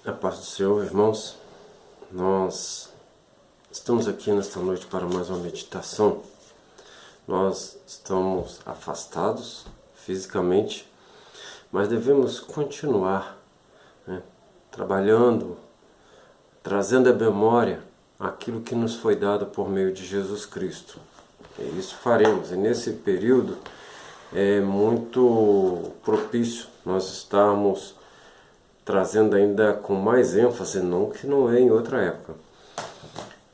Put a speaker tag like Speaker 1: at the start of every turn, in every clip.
Speaker 1: A paz do Senhor, irmãos. Nós estamos aqui nesta noite para mais uma meditação. Nós estamos afastados fisicamente, mas devemos continuar, trabalhando, trazendo à memória aquilo que nos foi dado por meio de Jesus Cristo. E isso faremos. E nesse período é muito propício nós estarmos trazendo ainda com mais ênfase, não que não é em outra época,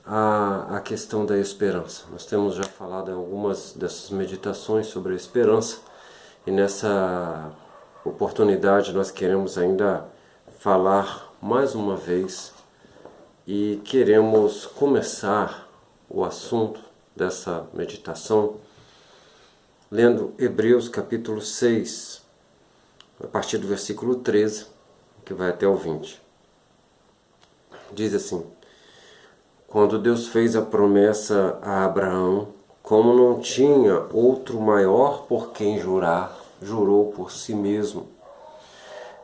Speaker 1: a questão da esperança. Nós temos já falado em algumas dessas meditações sobre a esperança, e nessa oportunidade nós queremos ainda falar mais uma vez e queremos começar o assunto dessa meditação lendo Hebreus capítulo 6, a partir do versículo 13, que vai até o 20. Diz assim: quando Deus fez a promessa a Abraão, como não tinha outro maior por quem jurar, jurou por si mesmo,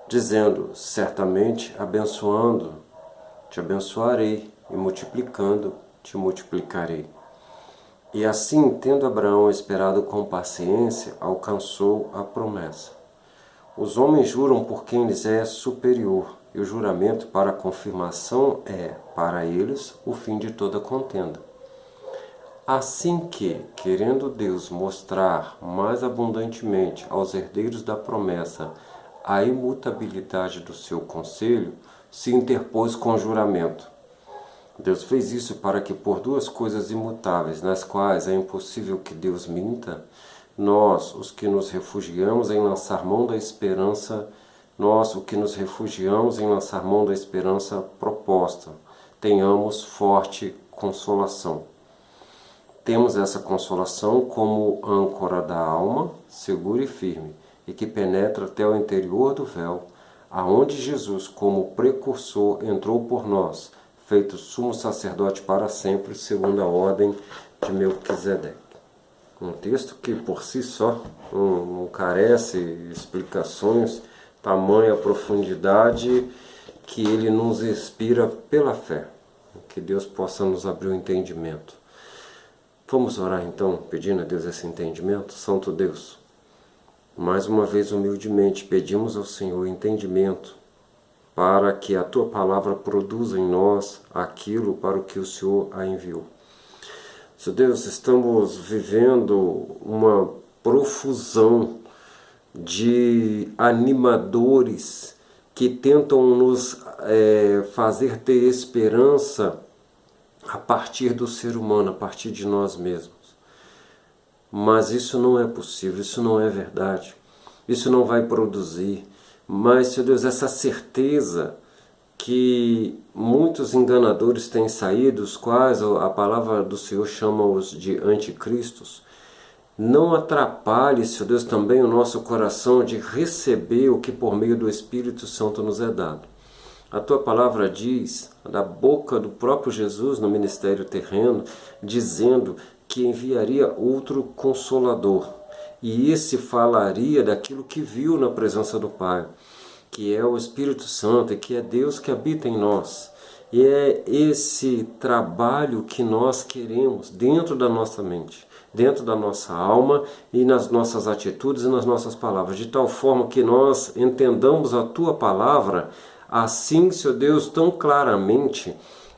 Speaker 1: dizendo: certamente abençoando, te abençoarei, e multiplicando, te multiplicarei. E assim, tendo Abraão esperado com paciência, alcançou a promessa. Os homens juram por quem lhes é superior, e o juramento para a confirmação é, para eles, o fim de toda contenda. Assim que, querendo Deus mostrar mais abundantemente aos herdeiros da promessa a imutabilidade do seu conselho, se interpôs com juramento. Deus fez isso para que, por duas coisas imutáveis, nas quais é impossível que Deus minta, nós, os que nos refugiamos em lançar mão da esperança, proposta, tenhamos forte consolação. Temos essa consolação como âncora da alma, segura e firme, e que penetra até o interior do véu, aonde Jesus, como precursor, entrou por nós, feito sumo sacerdote para sempre, segundo a ordem de Melquisedeque. Um texto que por si só não carece explicações, tamanha profundidade que ele nos inspira pela fé. Que Deus possa nos abrir o entendimento. Vamos orar então, pedindo a Deus esse entendimento. Santo Deus, mais uma vez humildemente pedimos ao Senhor entendimento para que a Tua palavra produza em nós aquilo para o que o Senhor a enviou. Senhor Deus, estamos vivendo uma profusão de animadores que tentam nos fazer ter esperança a partir do ser humano, a partir de nós mesmos. Mas isso não é possível, isso não é verdade, isso não vai produzir. Mas, Senhor Deus, essa certeza que muitos enganadores têm saído, os quais a palavra do Senhor chama-os de anticristos, não atrapalhe, Senhor Deus, também o nosso coração de receber o que por meio do Espírito Santo nos é dado. A Tua palavra diz, da boca do próprio Jesus no ministério terreno, dizendo que enviaria outro Consolador, e esse falaria daquilo que viu na presença do Pai, que é o Espírito Santo e que é Deus que habita em nós. E é esse trabalho que nós queremos dentro da nossa mente, dentro da nossa alma e nas nossas atitudes e nas nossas palavras, de tal forma que nós entendamos a Tua palavra assim, Senhor Deus, tão claramente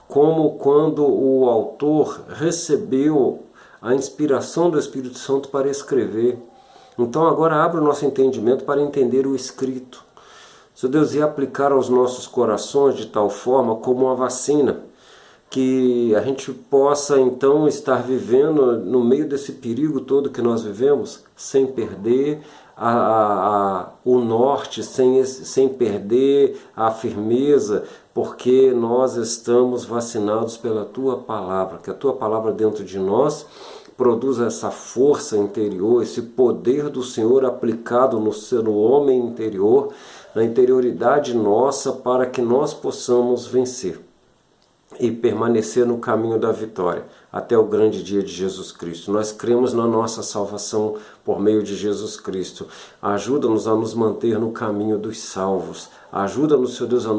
Speaker 1: como quando o autor recebeu a inspiração do Espírito Santo para escrever. Então agora abre o nosso entendimento para entender o escrito, Senhor Deus, e aplicar aos nossos corações de tal forma como uma vacina, que a gente possa então estar vivendo no meio desse perigo todo que nós vivemos, sem perder o norte, sem perder a firmeza, porque nós estamos vacinados pela Tua palavra, que a Tua palavra dentro de nós produz essa força interior, esse poder do Senhor aplicado no homem interior, na interioridade nossa, para que nós possamos vencer. e permanecer no caminho da vitória até o grande dia de Jesus Cristo. Nós cremos na nossa salvação por meio de Jesus Cristo. Ajuda-nos a nos manter no caminho dos salvos. Ajuda-nos, Senhor Deus, a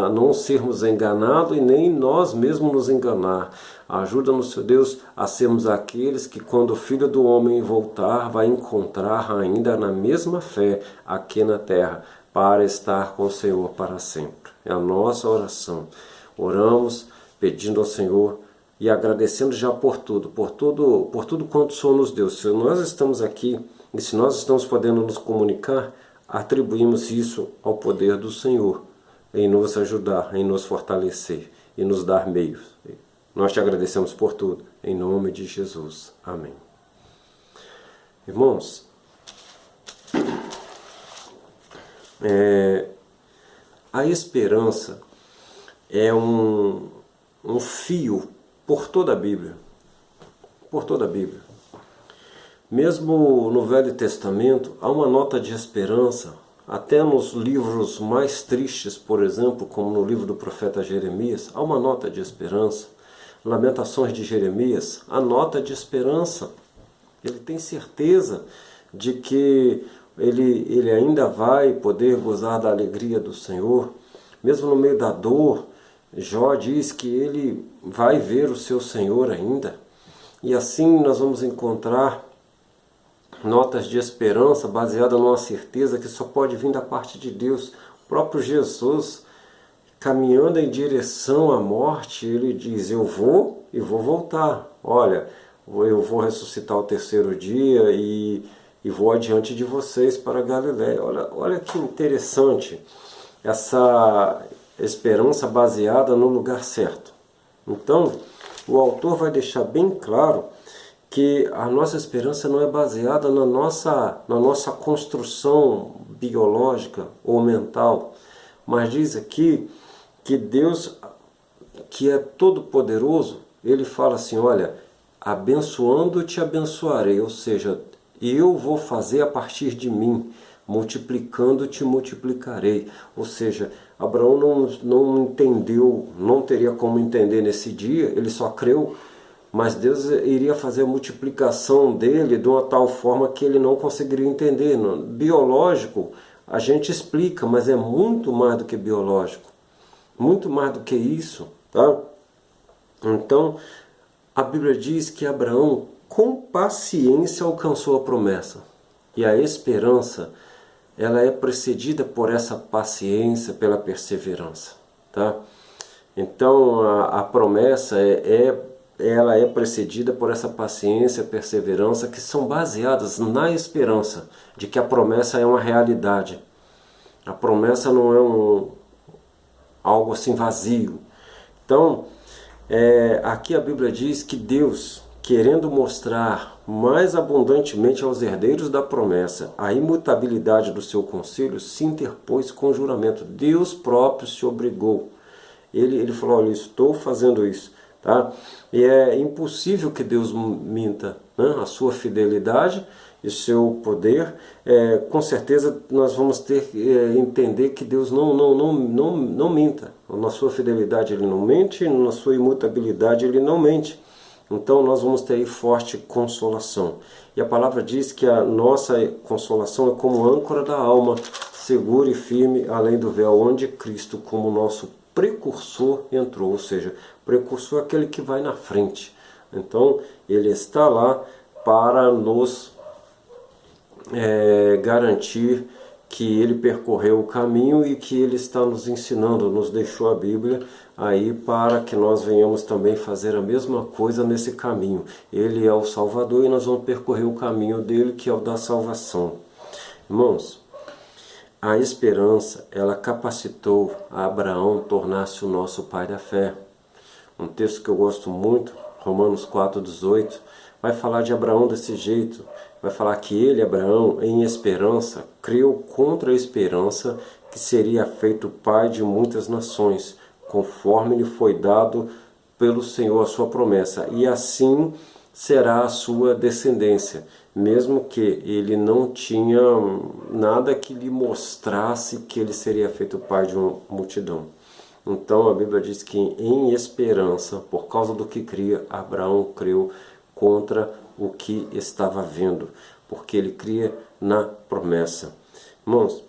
Speaker 1: não sermos enganados e nem nós mesmos nos enganar. Ajuda-nos, Senhor Deus, a sermos aqueles que, quando o Filho do Homem voltar, vai encontrar ainda na mesma fé aqui na terra, para estar com o Senhor para sempre. É a nossa oração. Oramos pedindo ao Senhor e agradecendo já por tudo quanto o Senhor nos deu. Se nós estamos aqui e se nós estamos podendo nos comunicar, atribuímos isso ao poder do Senhor em nos ajudar, em nos fortalecer e nos dar meios. Nós te agradecemos por tudo, em nome de Jesus. Amém. Irmãos, a esperança é um fio por toda a Bíblia. Por toda a Bíblia. Mesmo no Velho Testamento, há uma nota de esperança, até nos livros mais tristes, por exemplo, como no livro do profeta Jeremias, há uma nota de esperança. Lamentações de Jeremias, a nota de esperança. Ele tem certeza de que ele ainda vai poder gozar da alegria do Senhor. Mesmo no meio da dor, Jó diz que ele vai ver o seu Senhor ainda. E assim nós vamos encontrar notas de esperança baseadas numa certeza que só pode vir da parte de Deus. O próprio Jesus, caminhando em direção à morte, ele diz: eu vou e vou voltar. Olha, eu vou ressuscitar ao terceiro dia e vou adiante de vocês para Galiléia. Olha que interessante essa esperança baseada no lugar certo. Então, o autor vai deixar bem claro que a nossa esperança não é baseada na nossa construção biológica ou mental, mas diz aqui que Deus, que é todo-poderoso, ele fala assim: olha, abençoando te abençoarei, ou seja, eu vou fazer a partir de mim, multiplicando te multiplicarei. Ou seja, Abraão não entendeu, não teria como entender nesse dia, ele só creu, mas Deus iria fazer a multiplicação dele de uma tal forma que ele não conseguiria entender. Biológico, a gente explica, mas é muito mais do que biológico, muito mais do que isso, tá? Então, a Bíblia diz que Abraão, com paciência, alcançou a promessa. E a esperança, ela é precedida por essa paciência, pela perseverança, tá? Então, a promessa ela é precedida por essa paciência, perseverança, que são baseadas na esperança de que a promessa é uma realidade. A promessa não é algo assim vazio. Então, aqui a Bíblia diz que Deus, querendo mostrar mais abundantemente aos herdeiros da promessa a imutabilidade do seu conselho, se interpôs com juramento. Deus próprio se obrigou. Ele falou: olha, estou fazendo isso. Tá? E é impossível que Deus minta, né? A sua fidelidade e o seu poder. Com certeza nós vamos ter que entender que Deus não minta. Na sua fidelidade ele não mente, na sua imutabilidade ele não mente. Então nós vamos ter aí forte consolação. E a palavra diz que a nossa consolação é como âncora da alma, segura e firme além do véu, onde Cristo, como nosso precursor, entrou. Ou seja, precursor é aquele que vai na frente. Então ele está lá para nos garantir que ele percorreu o caminho e que ele está nos ensinando, nos deixou a Bíblia aí para que nós venhamos também fazer a mesma coisa nesse caminho. Ele é o Salvador e nós vamos percorrer o caminho dele, que é o da salvação. Irmãos, a esperança, ela capacitou a Abraão tornar-se o nosso pai da fé. Um texto que eu gosto muito, Romanos 4,18, vai falar de Abraão desse jeito. Vai falar que ele, Abraão, em esperança, creu contra a esperança que seria feito pai de muitas nações, conforme lhe foi dado pelo Senhor a sua promessa. E assim será a sua descendência, mesmo que ele não tinha nada que lhe mostrasse que ele seria feito pai de uma multidão. Então a Bíblia diz que em esperança, por causa do que cria, Abraão creu contra o que estava vendo, porque ele cria na promessa. Irmãos,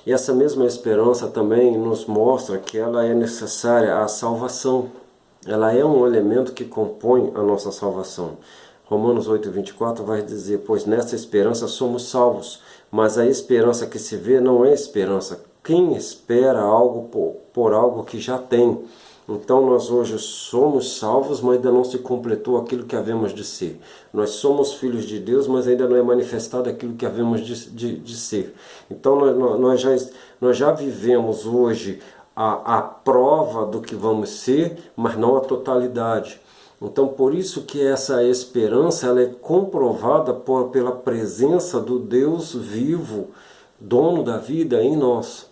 Speaker 1: e essa mesma esperança também nos mostra que ela é necessária à salvação. Ela é um elemento que compõe a nossa salvação. Romanos 8:24 vai dizer: pois nessa esperança somos salvos, mas a esperança que se vê não é esperança. Quem espera algo por algo que já tem? Então nós hoje somos salvos, mas ainda não se completou aquilo que havemos de ser. Nós somos filhos de Deus, mas ainda não é manifestado aquilo que havemos de ser. Então nós já vivemos hoje a prova do que vamos ser, mas não a totalidade. Então por isso que essa esperança ela é comprovada pela presença do Deus vivo, dono da vida em nós.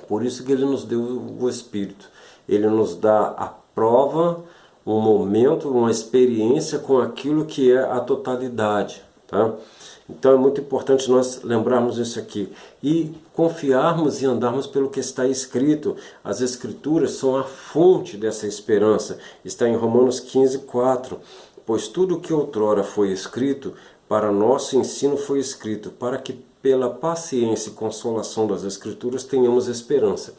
Speaker 1: Por isso que Ele nos deu o Espírito. Ele nos dá a prova, um momento, uma experiência com aquilo que é a totalidade. Tá? Então é muito importante nós lembrarmos isso aqui. E confiarmos e andarmos pelo que está escrito. As Escrituras são a fonte dessa esperança. Está em Romanos 15:4. Pois tudo o que outrora foi escrito, para nosso ensino foi escrito, para que pela paciência e consolação das Escrituras tenhamos esperança.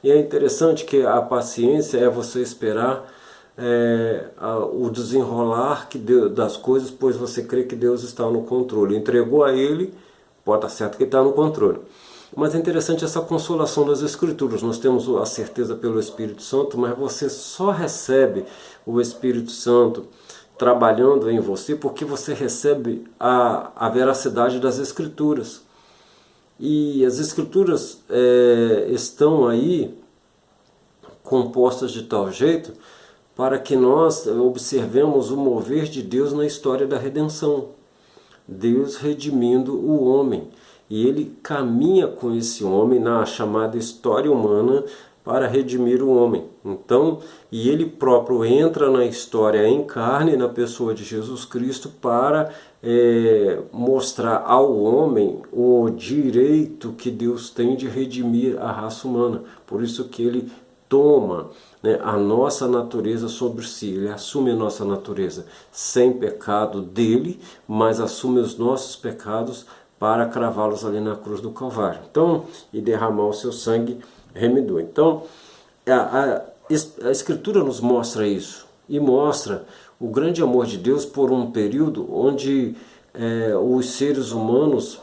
Speaker 1: E é interessante que a paciência é você esperar o desenrolar das coisas, pois você crê que Deus está no controle. Entregou a Ele, pode estar certo que está no controle. Mas é interessante essa consolação das Escrituras. Nós temos a certeza pelo Espírito Santo, mas você só recebe o Espírito Santo trabalhando em você porque você recebe a veracidade das Escrituras. E as Escrituras estão aí compostas de tal jeito para que nós observemos o mover de Deus na história da redenção. Deus redimindo o homem. E Ele caminha com esse homem na chamada história humana para redimir o homem. Então, e Ele próprio entra na história em carne, na pessoa de Jesus Cristo, para mostrar ao homem o direito que Deus tem de redimir a raça humana. Por isso que Ele toma a nossa natureza sobre si, Ele assume a nossa natureza sem pecado dele, mas assume os nossos pecados para cravá-los ali na cruz do Calvário. Então, e derramar o seu sangue remidou. Então, a Escritura nos mostra isso, e mostra o grande amor de Deus por um período onde os seres humanos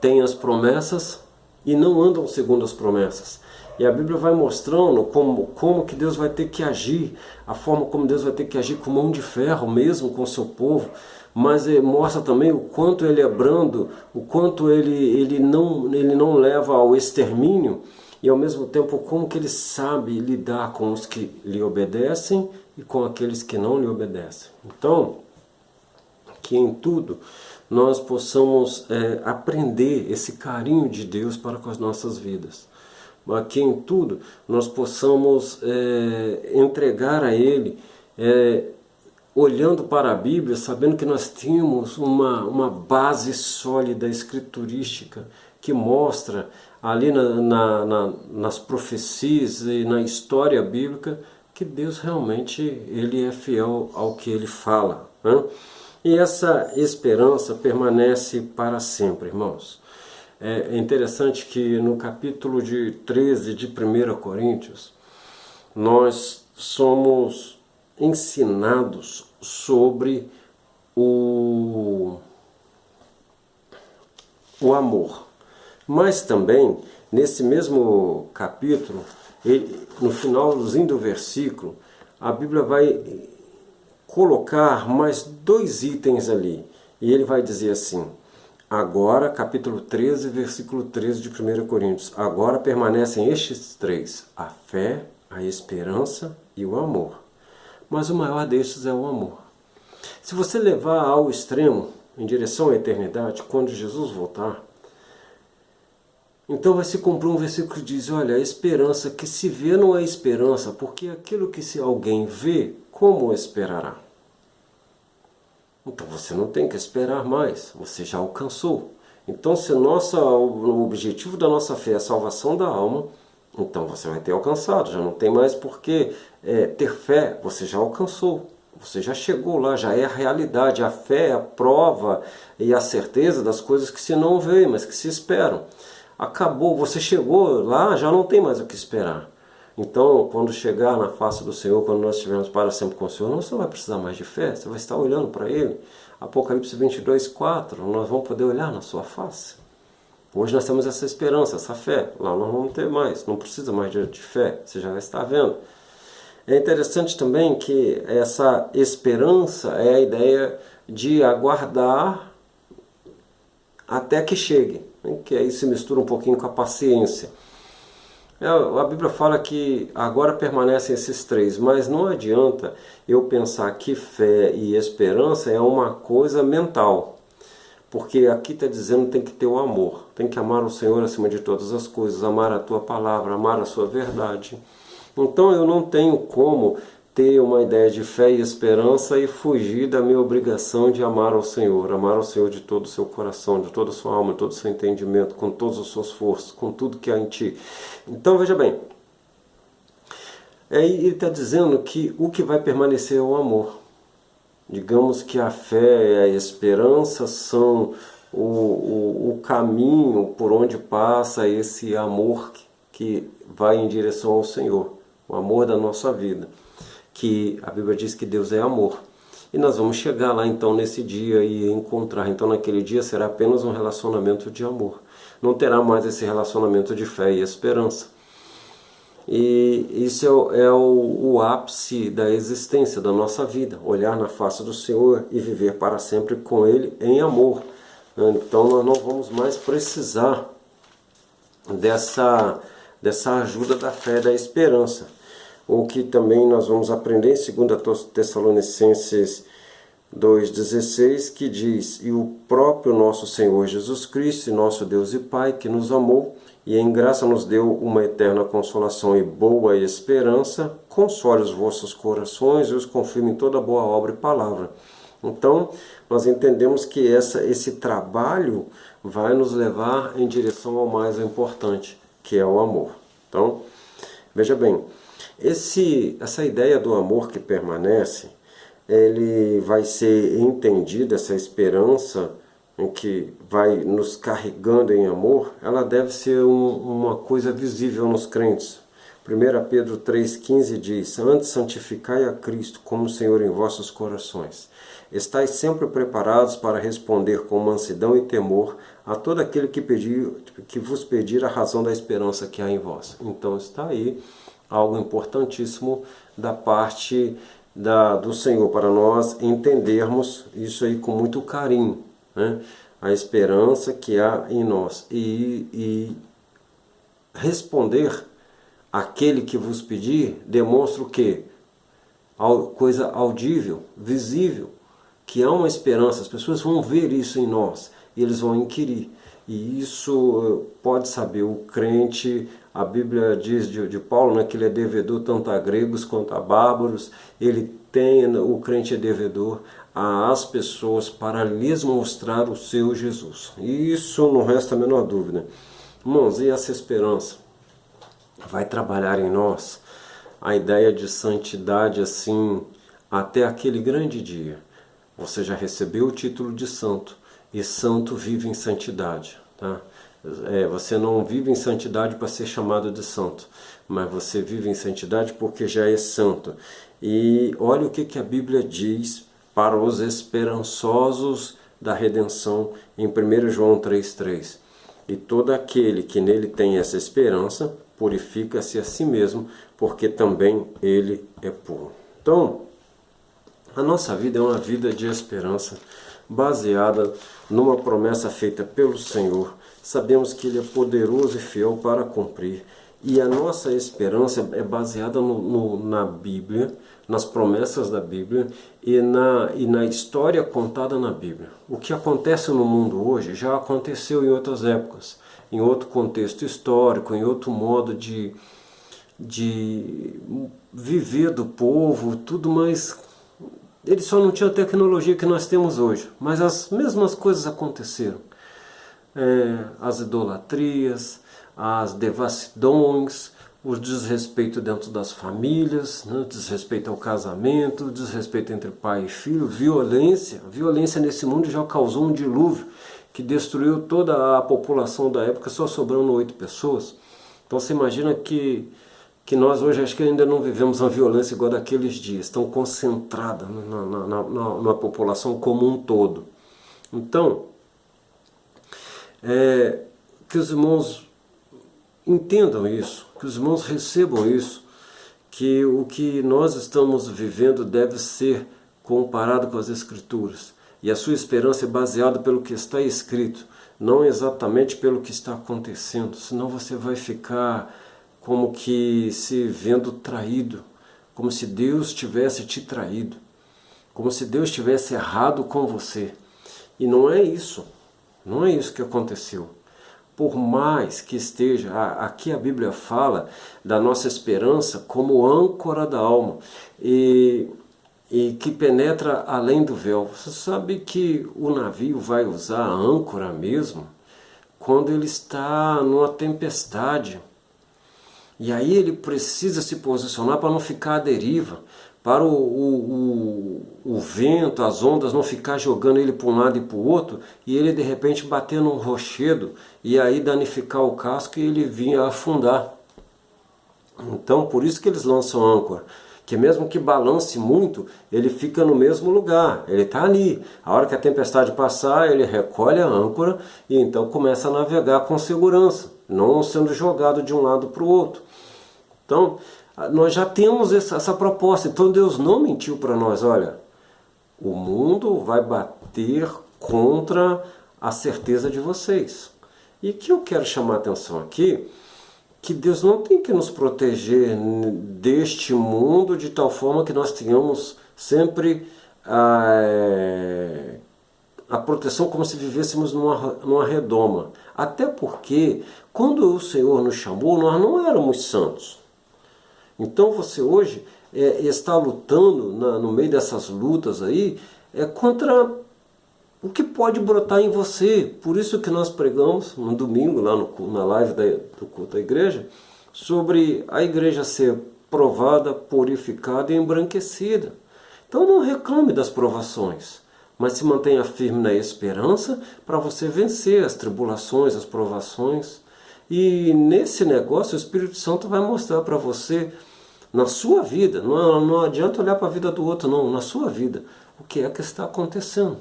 Speaker 1: têm as promessas e não andam segundo as promessas. E a Bíblia vai mostrando como que Deus vai ter que agir, a forma como Deus vai ter que agir com mão de ferro mesmo com o seu povo, mas mostra também o quanto Ele é brando, o quanto ele não leva ao extermínio, e ao mesmo tempo como que Ele sabe lidar com os que lhe obedecem e com aqueles que não lhe obedecem. Então, que em tudo nós possamos aprender esse carinho de Deus para com as nossas vidas. Mas que em tudo nós possamos entregar a Ele, olhando para a Bíblia, sabendo que nós temos uma base sólida escriturística que mostra ali nas profecias e na história bíblica que Deus realmente Ele é fiel ao que Ele fala, né? E essa esperança permanece para sempre, irmãos. É interessante que no capítulo 13 de 1 Coríntios, nós somos ensinados sobre o amor. Mas também, nesse mesmo capítulo, no finalzinho do versículo, a Bíblia vai colocar mais 2 itens ali. E ele vai dizer assim: agora, capítulo 13, versículo 13 de 1 Coríntios. Agora permanecem estes 3, a fé, a esperança e o amor. Mas o maior destes é o amor. Se você levar ao extremo, em direção à eternidade, quando Jesus voltar, então vai se cumprir um versículo que diz: olha, a esperança que se vê não é esperança, porque aquilo que se alguém vê, como esperará? Então você não tem que esperar mais, você já alcançou. Então se o objetivo da nossa fé é a salvação da alma, Então você vai ter alcançado, já não tem mais por que ter fé, você já alcançou. Você já chegou lá, já é a realidade. A fé é a prova e a certeza das coisas que se não veem, mas que se esperam. Acabou, você chegou lá, já não tem mais o que esperar. Então, quando chegar na face do Senhor, quando nós estivermos para sempre com o Senhor, você não vai precisar mais de fé, você vai estar olhando para Ele. Apocalipse 22:4, nós vamos poder olhar na sua face. Hoje nós temos essa esperança, essa fé. Lá nós vamos ter mais, não precisa mais de fé, você já vai estar vendo. É interessante também que essa esperança é a ideia de aguardar até que chegue, né? Que aí se mistura um pouquinho com a paciência. A Bíblia fala que agora permanecem esses três, mas não adianta eu pensar que fé e esperança é uma coisa mental. Porque aqui está dizendo que tem que ter o amor, tem que amar o Senhor acima de todas as coisas, amar a tua palavra, amar a sua verdade. Então eu não tenho como ter uma ideia de fé e esperança e fugir da minha obrigação de amar ao Senhor de todo o seu coração, de toda a sua alma, de todo o seu entendimento, com todas as suas forças, com tudo que há em ti. Então veja bem, aí ele está dizendo que o que vai permanecer é o amor. Digamos que a fé e a esperança são o caminho por onde passa esse amor que vai em direção ao Senhor, o amor da nossa vida, que a Bíblia diz que Deus é amor. E nós vamos chegar lá então nesse dia e encontrar. Então naquele dia será apenas um relacionamento de amor. Não terá mais esse relacionamento de fé e esperança. E isso é o ápice da existência, da nossa vida. Olhar na face do Senhor e viver para sempre com Ele em amor. Então nós não vamos mais precisar dessa ajuda da fé e da esperança. O que também nós vamos aprender em 2 Tessalonicenses 2,16, que diz: e o próprio nosso Senhor Jesus Cristo, nosso Deus e Pai, que nos amou e em graça nos deu uma eterna consolação e boa esperança, console os vossos corações e os confirme em toda boa obra e palavra. Então, nós entendemos que esse trabalho vai nos levar em direção ao mais importante, que é o amor. Então, veja bem, essa ideia do amor que permanece, ele vai ser entendido, essa esperança em que vai nos carregando em amor, ela deve ser uma coisa visível nos crentes. 1 Pedro 3,15 diz: antes santificai a Cristo como Senhor em vossos corações. Estais sempre preparados para responder com mansidão e temor a todo aquele que vos pedir a razão da esperança que há em vós. Então está aí algo importantíssimo da parte do Senhor, para nós entendermos isso aí com muito carinho, né? A esperança que há em nós e responder aquele que vos pedir demonstra o quê? Coisa audível, visível, que há uma esperança. As pessoas vão ver isso em nós e eles vão inquirir. E isso pode saber o crente. A Bíblia diz de Paulo, né, que ele é devedor tanto a gregos quanto a bárbaros. O crente é devedor às pessoas para lhes mostrar o seu Jesus. E isso não resta a menor dúvida. Irmãos, e essa esperança vai trabalhar em nós a ideia de santidade assim até aquele grande dia. Você já recebeu o título de santo, e santo vive em santidade, tá? Você não vive em santidade para ser chamado de santo, mas você vive em santidade porque já é santo. E olha o que a Bíblia diz para os esperançosos da redenção em 1 João 3,3. E todo aquele que nele tem essa esperança purifica-se a si mesmo, porque também ele é puro. Então, a nossa vida é uma vida de esperança, baseada numa promessa feita pelo Senhor. Sabemos que Ele é poderoso e fiel para cumprir. E a nossa esperança é baseada na Bíblia, nas promessas da Bíblia e na história contada na Bíblia. O que acontece no mundo hoje já aconteceu em outras épocas, em outro contexto histórico, em outro modo de viver do povo, tudo mais. Ele só não tinha a tecnologia que nós temos hoje, mas as mesmas coisas aconteceram. As idolatrias, as devassidões, o desrespeito dentro das famílias, né? Desrespeito ao casamento, desrespeito entre pai e filho, violência. Violência nesse mundo já causou um dilúvio que destruiu toda a população da época, só sobrando 8 pessoas. Então você imagina que nós hoje acho que ainda não vivemos uma violência igual daqueles dias, tão concentrada na população como um todo. Então, que os irmãos entendam isso, que os irmãos recebam isso, que o que nós estamos vivendo deve ser comparado com as Escrituras. E a sua esperança é baseada pelo que está escrito, não exatamente pelo que está acontecendo, senão você vai ficar como que se vendo traído, como se Deus tivesse te traído, como se Deus tivesse errado com você. E não é isso, não é isso que aconteceu. Por mais que esteja, aqui a Bíblia fala da nossa esperança como âncora da alma e que penetra além do véu. Você sabe que o navio vai usar a âncora mesmo quando ele está numa tempestade. E aí ele precisa se posicionar para não ficar à deriva, para o vento, as ondas não ficar jogando ele para um lado e para o outro, e ele de repente bater num rochedo, e aí danificar o casco e ele vir a afundar. Então por isso que eles lançam âncora, que mesmo que balance muito, ele fica no mesmo lugar, ele está ali. A hora que a tempestade passar, ele recolhe a âncora e então começa a navegar com segurança, não sendo jogado de um lado para o outro. Então, nós já temos essa proposta. Então Deus não mentiu para nós, olha, o mundo vai bater contra a certeza de vocês. E que eu quero chamar a atenção aqui, que Deus não tem que nos proteger deste mundo de tal forma que nós tenhamos sempre a proteção como se vivêssemos numa redoma. Até porque, quando o Senhor nos chamou, nós não éramos santos. Então você hoje está lutando no meio dessas lutas aí contra o que pode brotar em você. Por isso que nós pregamos no domingo, lá na live do culto da igreja, sobre a igreja ser provada, purificada e embranquecida. Então não reclame das provações, mas se mantenha firme na esperança para você vencer as tribulações, as provações. E nesse negócio o Espírito Santo vai mostrar para você, na sua vida, não adianta olhar para a vida do outro não, na sua vida, o que é que está acontecendo.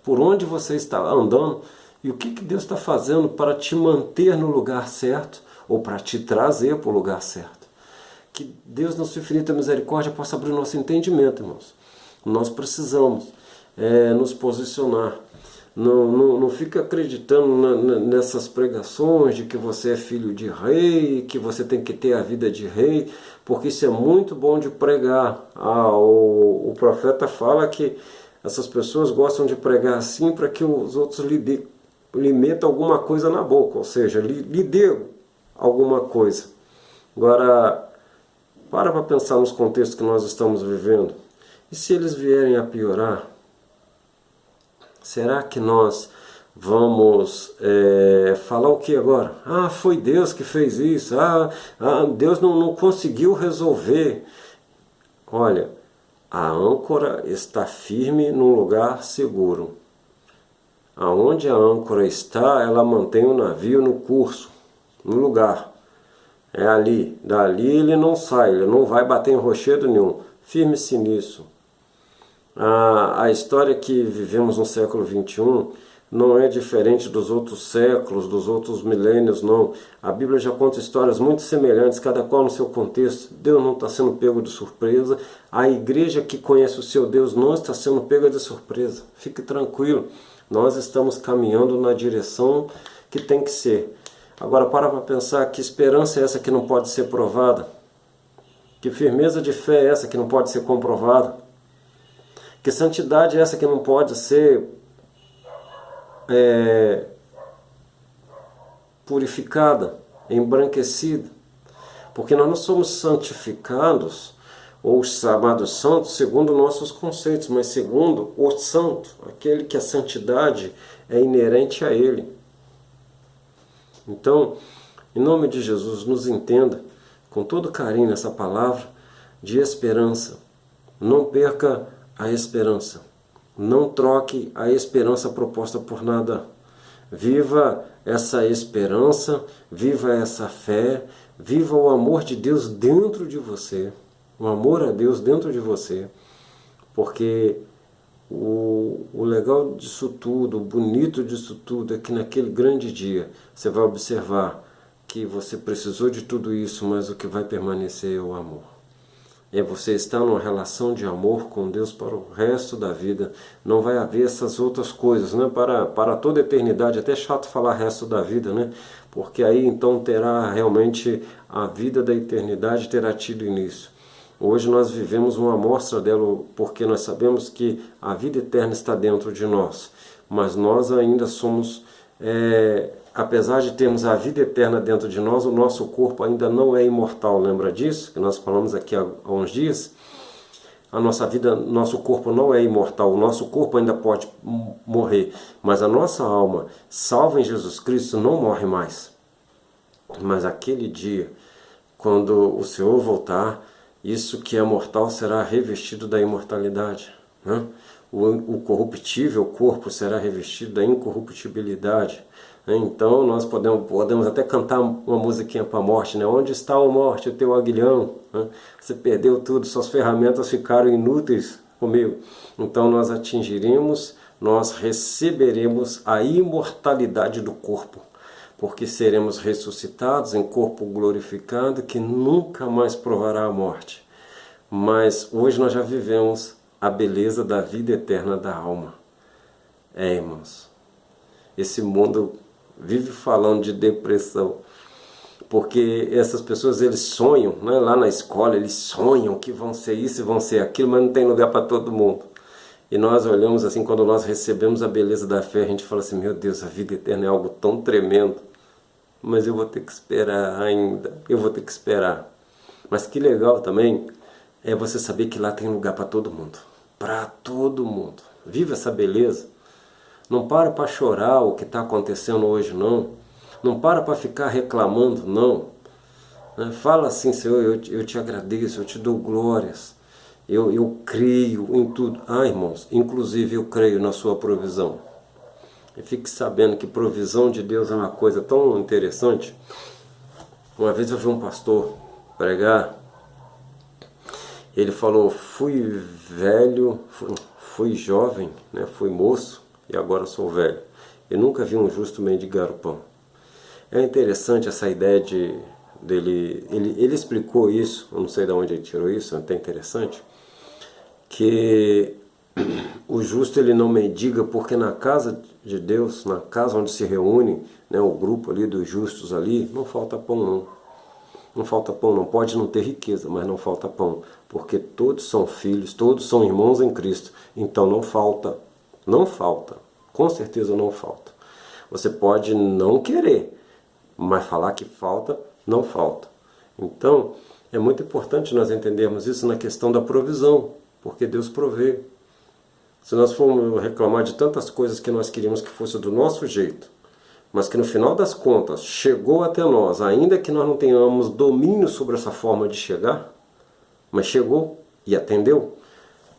Speaker 1: Por onde você está andando e o que Deus está fazendo para te manter no lugar certo ou para te trazer para o lugar certo. Que Deus, na sua infinita misericórdia, possa abrir o nosso entendimento, irmãos. Nós precisamos nos posicionar. Não fica acreditando nessas pregações de que você é filho de rei, que você tem que ter a vida de rei, porque isso é muito bom de pregar. O profeta fala que essas pessoas gostam de pregar assim para que os outros lhe metam alguma coisa na boca, ou seja, lhe dê alguma coisa. Agora, para pensar nos contextos que nós estamos vivendo. E se eles vierem a piorar, será que nós vamos falar o que agora? Ah, foi Deus que fez isso. Deus não conseguiu resolver. Olha, a âncora está firme num lugar seguro. Aonde a âncora está, ela mantém o navio no curso, no lugar. É ali. Dali ele não sai, ele não vai bater em rochedo nenhum. Firme-se nisso. A história que vivemos no século XXI não é diferente dos outros séculos, dos outros milênios, não. A Bíblia já conta histórias muito semelhantes, cada qual no seu contexto. Deus não está sendo pego de surpresa. A igreja que conhece o seu Deus não está sendo pega de surpresa. Fique tranquilo, nós estamos caminhando na direção que tem que ser. Agora para pensar, que esperança é essa que não pode ser provada? Que firmeza de fé é essa que não pode ser comprovada? Que santidade é essa que não pode ser purificada, embranquecida? Porque nós não somos santificados ou chamados santos segundo nossos conceitos, mas segundo o santo, aquele que a santidade é inerente a ele. Então, em nome de Jesus, nos entenda com todo carinho essa palavra de esperança. Não perca a esperança. Não troque a esperança proposta por nada. Viva essa esperança, viva essa fé, viva o amor de Deus dentro de você. O amor a Deus dentro de você. Porque o legal disso tudo, o bonito disso tudo, é que naquele grande dia você vai observar que você precisou de tudo isso, mas o que vai permanecer é o amor. É você estar numa relação de amor com Deus para o resto da vida. Não vai haver essas outras coisas, né? Para toda a eternidade. Até chato falar resto da vida, né? Porque aí então terá realmente a vida da eternidade terá tido início. Hoje nós vivemos uma amostra dela, porque nós sabemos que a vida eterna está dentro de nós. Mas nós ainda somos, apesar de termos a vida eterna dentro de nós, o nosso corpo ainda não é imortal. Lembra disso? Que nós falamos aqui há uns dias. A nossa vida, nosso corpo não é imortal. O nosso corpo ainda pode morrer. Mas a nossa alma, salva em Jesus Cristo, não morre mais. Mas aquele dia, quando o Senhor voltar, isso que é mortal será revestido da imortalidade, né? O corruptível corpo será revestido da incorruptibilidade. Né? Então nós podemos até cantar uma musiquinha para a morte, né? Onde está a morte, o teu aguilhão? Né? Você perdeu tudo, suas ferramentas ficaram inúteis comigo. Então nós atingiremos, nós receberemos a imortalidade do corpo. Porque seremos ressuscitados em corpo glorificado que nunca mais provará a morte. Mas hoje nós já vivemos a beleza da vida eterna da alma. Irmãos, esse mundo vive falando de depressão, porque essas pessoas eles sonham, né? Lá na escola eles sonham que vão ser isso e vão ser aquilo, mas não tem lugar para todo mundo. E nós olhamos assim, quando nós recebemos a beleza da fé, a gente fala assim, meu Deus, a vida eterna é algo tão tremendo. Mas eu vou ter que esperar ainda, eu vou ter que esperar. Mas que legal também é você saber que lá tem lugar para todo mundo. Para todo mundo. Viva essa beleza. Não para chorar o que está acontecendo hoje, não. Não para ficar reclamando, não. Fala assim, Senhor, eu te agradeço, eu te dou glórias. Eu creio em tudo. Irmãos, inclusive eu creio na sua provisão. E fique sabendo que provisão de Deus é uma coisa tão interessante. Uma vez eu vi um pastor pregar. Ele falou, fui velho, fui jovem, né? Fui moço e agora sou velho. Eu nunca vi um justo mendigar o pão. É interessante essa ideia dele. Ele explicou isso, eu não sei de onde ele tirou isso, é até interessante. Que o justo ele não mendiga porque na casa de Deus, na casa onde se reúne, né, o grupo ali dos justos ali, não falta pão não. Não falta pão não, pode não ter riqueza, mas não falta pão. Porque todos são filhos, todos são irmãos em Cristo. Então não falta, não falta, com certeza não falta. Você pode não querer, mas falar que falta, não falta. Então é muito importante nós entendermos isso na questão da provisão, porque Deus provê. Se nós formos reclamar de tantas coisas que nós queríamos que fosse do nosso jeito, mas que no final das contas chegou até nós, ainda que nós não tenhamos domínio sobre essa forma de chegar, mas chegou e atendeu.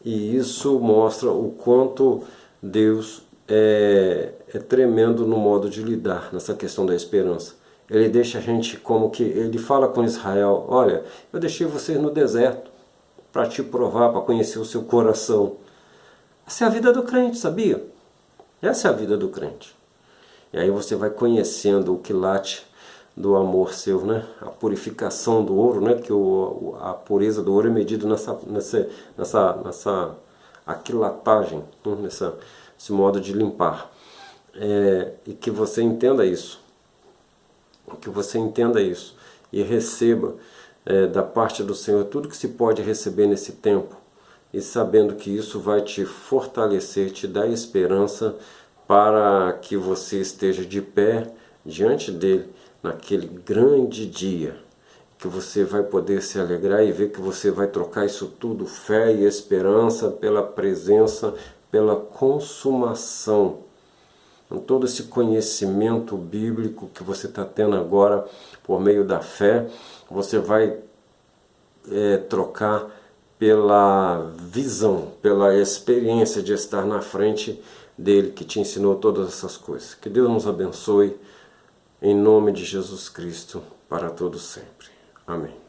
Speaker 1: E isso mostra o quanto Deus é tremendo no modo de lidar nessa questão da esperança. Ele deixa a gente como que, ele fala com Israel, olha, eu deixei vocês no deserto para te provar, para conhecer o seu coração. Essa é a vida do crente, sabia? Essa é a vida do crente. E aí você vai conhecendo o quilate do amor seu, né? A purificação do ouro, né? Que a pureza do ouro é medida nessa aquilatagem, nesse modo de limpar. E que você entenda isso. Que você entenda isso. E receba da parte do Senhor tudo que se pode receber nesse tempo. E sabendo que isso vai te fortalecer, te dar esperança para que você esteja de pé diante dele naquele grande dia, que você vai poder se alegrar e ver que você vai trocar isso tudo, fé e esperança, pela presença, pela consumação todo esse conhecimento bíblico que você está tendo agora por meio da fé, você vai trocar pela visão, pela experiência de estar na frente dele que te ensinou todas essas coisas. Que Deus nos abençoe, em nome de Jesus Cristo, para todos sempre. Amém.